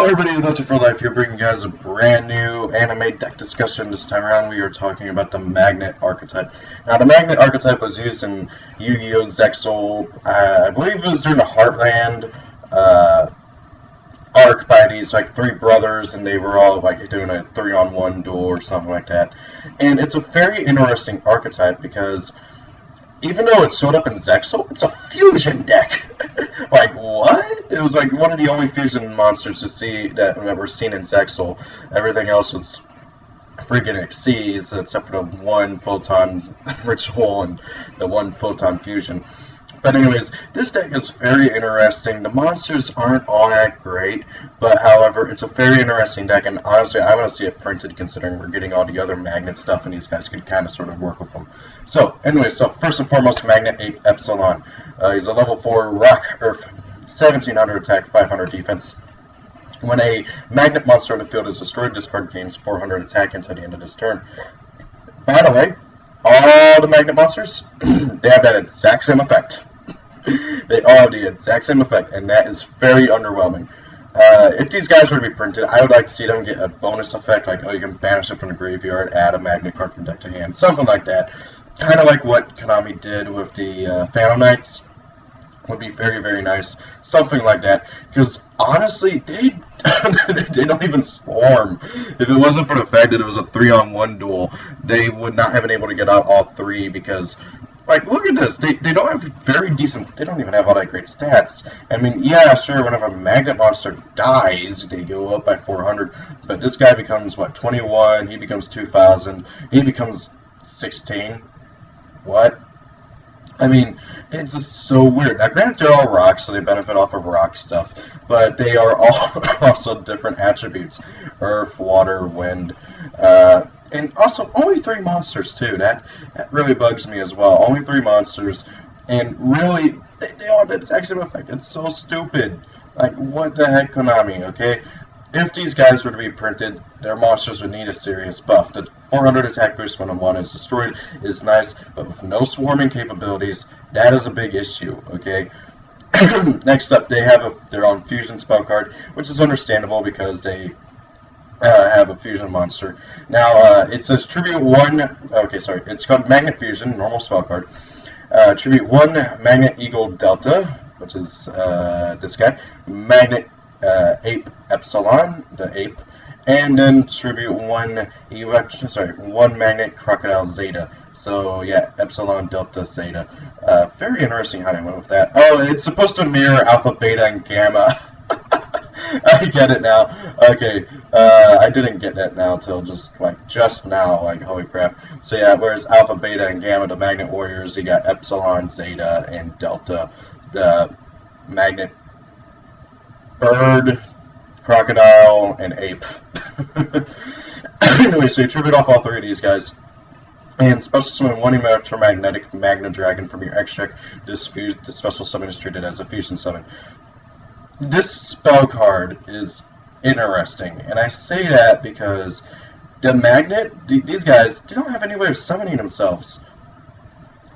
Hello everybody, That's It for Life here, bringing you guys a brand new anime deck discussion. This time around we are talking about the Magnet archetype. Now the Magnet archetype was used in Yu-Gi-Oh! Zexal, I believe it was during the Heartland arc by these like three brothers, and they were all like doing a 3-on-1 duel or something like that. And it's a very interesting archetype because even though it showed up in Zexal, it's a fusion deck. Like, what? It was like one of the only fusion monsters to see that were seen in Zexal. Everything else was freaking Xyz, except for the one photon ritual and the one photon fusion. But anyways, this deck is very interesting. The monsters aren't all that great, but however, it's a very interesting deck, and honestly, I want to see it printed considering we're getting all the other Magnet stuff, and these guys could kind of sort of work with them. So, anyways, first and foremost, Magnet 8 Epsilon. He's a level 4 Rock Earth, 1700 attack, 500 defense. When a Magnet monster on the field is destroyed, this card gains 400 attack until the end of this turn. By the way, all the Magnet monsters, they have that exact same effect. They all have the exact same effect, and that is very underwhelming. If these guys were to be printed, I would like to see them get a bonus effect, like, oh, you can banish it from the graveyard, add a Magnet card from deck to hand, something like that. Kind of like what Konami did with the Phantom Knights. Would be very, very nice. Something like that. Because, honestly, they don't even swarm. If it wasn't for the fact that it was a 3-on-1 duel, they would not have been able to get out all three because... like, look at this. They don't have very decent... They don't even have all that great stats. I mean, yeah, sure, whenever a Magnet monster dies, they go up by 400. But this guy becomes, what, 21. He becomes 2,000. He becomes 16. What? I mean, it's just so weird. Now, granted, they're all rocks, so they benefit off of rock stuff. But they are all also different attributes. Earth, water, wind, and also, only 3 monsters, too. That really bugs me as well. Only 3 monsters, and really, they all have the exact same effect. It's so stupid. Like, what the heck, Konami, okay? If these guys were to be printed, their monsters would need a serious buff. The 400 attack boost when one is destroyed is nice, but with no swarming capabilities, that is a big issue, okay? Next up, they have their own fusion spell card, which is understandable because they... have a fusion monster. Now, it says tribute 1, okay, sorry, it's called Magnet Fusion, normal spell card. Tribute 1 Magnet Eagle Delta, which is this guy. Magnet Ape Epsilon, the ape. And then tribute 1 Magnet Crocodile Zeta. So, yeah, Epsilon, Delta, Zeta. Very interesting how they went with that. Oh, it's supposed to mirror Alpha, Beta, and Gamma. I get it now. Okay, I didn't get that now until just now, like, holy crap. So yeah, whereas Alpha, Beta, and Gamma, the Magnet Warriors, you got Epsilon, Zeta, and Delta, the Magnet Bird, Crocodile, and Ape. Anyway, so you tribute off all 3 of these guys. And special summon 1 electromagnetic Magna Dragon from your extract. This special summon is treated as a fusion summon. This spell card is interesting, and I say that because the Magnet, these guys, they don't have any way of summoning themselves.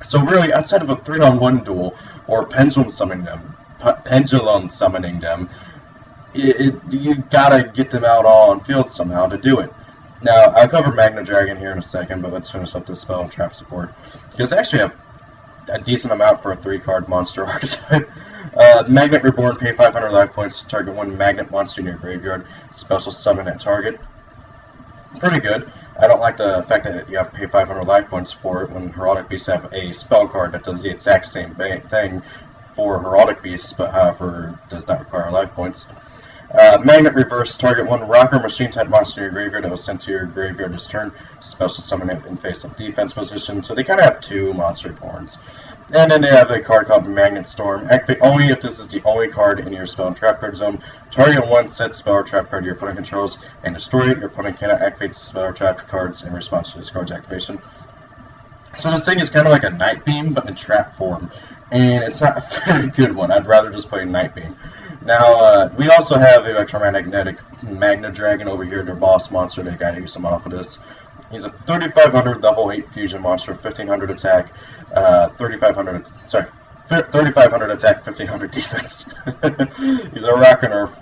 So really, outside of a 3-on-1 duel or pendulum summoning them, you gotta get them out all on field somehow to do it. Now, I'll cover Magna Dragon here in a second, but let's finish up this spell and trap support because they actually have a decent amount for a 3-card monster archetype. Magnet Reborn, pay 500 life points to target 1 Magnet monster in your graveyard. Special summon at target. Pretty good. I don't like the fact that you have to pay 500 life points for it when Heraldic Beasts have a spell card that does the exact same thing for Heraldic Beasts, but however does not require life points. Magnet Reverse, target 1 Rocker Machine type monster in your graveyard that was sent to your graveyard this turn. Special summon it in face-up defense position. So they kind of have 2 monster borns. And then they have a card called Magnet Storm. Activate only if this is the only card in your spell and trap card zone. Target 1 set spell or trap card your opponent controls and destroy it. Your opponent cannot activate spell or trap cards in response to this card's activation. So this thing is kind of like a Night Beam, but in trap form. And it's not a very good one. I'd rather just play Night Beam. Now, we also have electromagnetic Magna Dragon over here, their boss monster. They got to use some off of this. He's a 3500 level 8 fusion monster, 1500 attack, 3500 attack, 1500 defense. He's a rock and earth.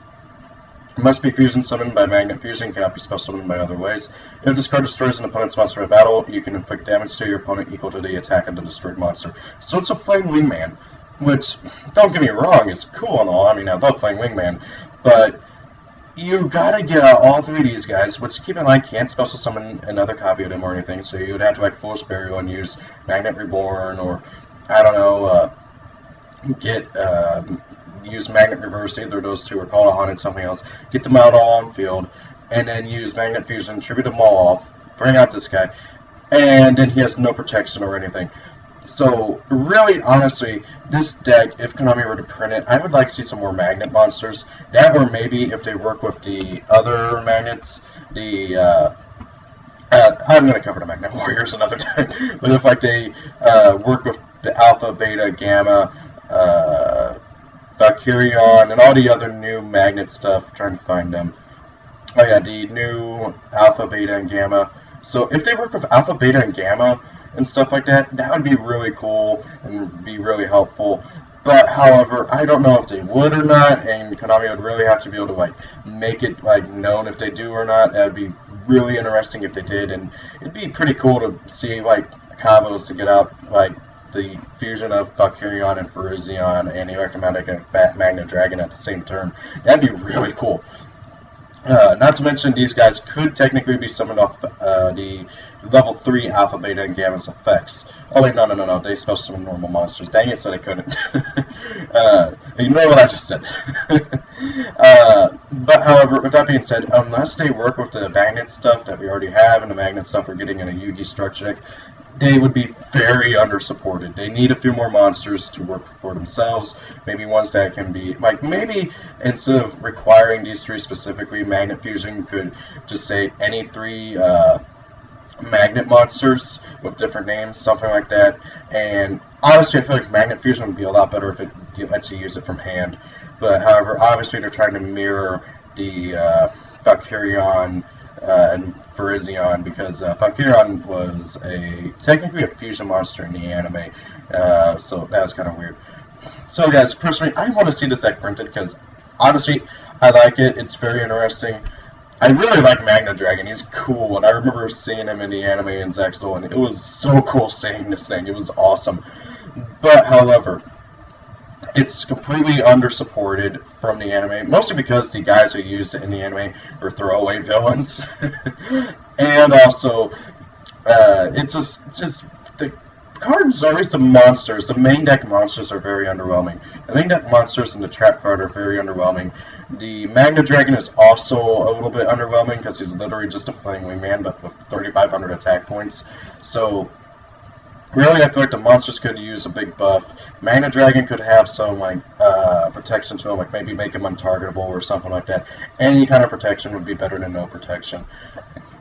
Must be fusion summoned by magnet fusion, cannot be spell summoned by other ways. If this card destroys an opponent's monster in battle, you can inflict damage to your opponent equal to the attack of the destroyed monster. So it's a Flame Wingman, which, don't get me wrong, is cool and all. I mean, I love Flame Wingman, but you gotta get out all three of these guys, which, keep in mind, can't special summon another copy of them or anything, so you would have to, like, Foolish Burial and use Magnet Reborn, or, I don't know, use Magnet Reverse, either of those two, or Call a Haunted, something else, get them out all on field, and then use Magnet Fusion, tribute them all off, bring out this guy, and then he has no protection or anything. So, really, honestly, this deck, if Konami were to print it, I would like to see some more magnet monsters. That, or maybe if they work with the other magnets, I'm going to cover the Magnet Warriors another time, but if like they work with the Alpha, Beta, Gamma, Valkyrion, and all the other new magnet stuff, trying to find them. Oh yeah, the new Alpha, Beta, and Gamma. So if they work with Alpha, Beta, and Gamma and stuff like that, that would be really cool and be really helpful. But however, I don't know if they would or not, and Konami would really have to be able to like make it like known if they do or not. That would be really interesting if they did, and it'd be pretty cool to see like combos to get out like the fusion of Valkyrion and Phrygion and Electromagnetic Magnet Dragon at the same turn. That'd be really cool. Not to mention, these guys could technically be summoned off the level 3 Alpha, Beta, and Gamma's effects. Oh wait, no, they special summon normal monsters. Dang it, so they couldn't. Ignore what I just said. But however, with that being said, unless they work with the magnet stuff that we already have and the magnet stuff we're getting in a Yugi structure deck, they would be very undersupported. They need a few more monsters to work for themselves. Maybe ones that can be, like, maybe instead of requiring these three specifically, Magnet Fusion could just say any three magnet monsters with different names, something like that. And honestly, I feel like Magnet Fusion would be a lot better if it lets you use it from hand. But however, obviously they're trying to mirror the Valkyrion and Phrygion, because Valkyrion was technically a fusion monster in the anime, so that was kind of weird. So guys, personally, I want to see this deck printed because honestly, I like it. It's very interesting. I really like Magnet Dragon. He's cool, and I remember seeing him in the anime in Zexal, and it was so cool seeing this thing. It was awesome. But however, it's completely undersupported from the anime, mostly because the guys who used it in the anime were throwaway villains. And also, it's just the cards are the monsters. The main deck monsters are very underwhelming. The main deck monsters and the trap card are very underwhelming. The Magnet Dragon is also a little bit underwhelming because he's literally just a Flame Wingman, but with 3,500 attack points. So really, I feel like the monsters could use a big buff. Magnet Dragon could have some like protection to him, like maybe make him untargetable or something like that. Any kind of protection would be better than no protection.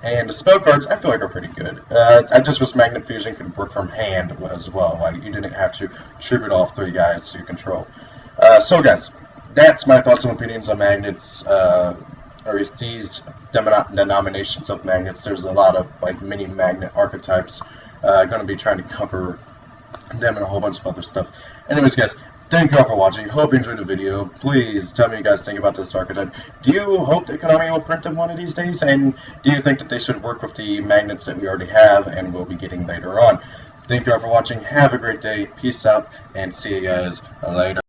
And the spell cards, I feel like, are pretty good. I just wish Magnet Fusion could work from hand as well. Like, you didn't have to tribute off three guys you control. So, guys, that's my thoughts and opinions on magnets, or at least these denominations of magnets. There's a lot of like mini magnet archetypes. Going to be trying to cover them and a whole bunch of other stuff. Anyways, guys, thank you all for watching. Hope you enjoyed the video. Please tell me what you guys think about this archetype. Do you hope that Konami will print them one of these days? And do you think that they should work with the magnets that we already have and will be getting later on? Thank you all for watching. Have a great day. Peace out, and see you guys later.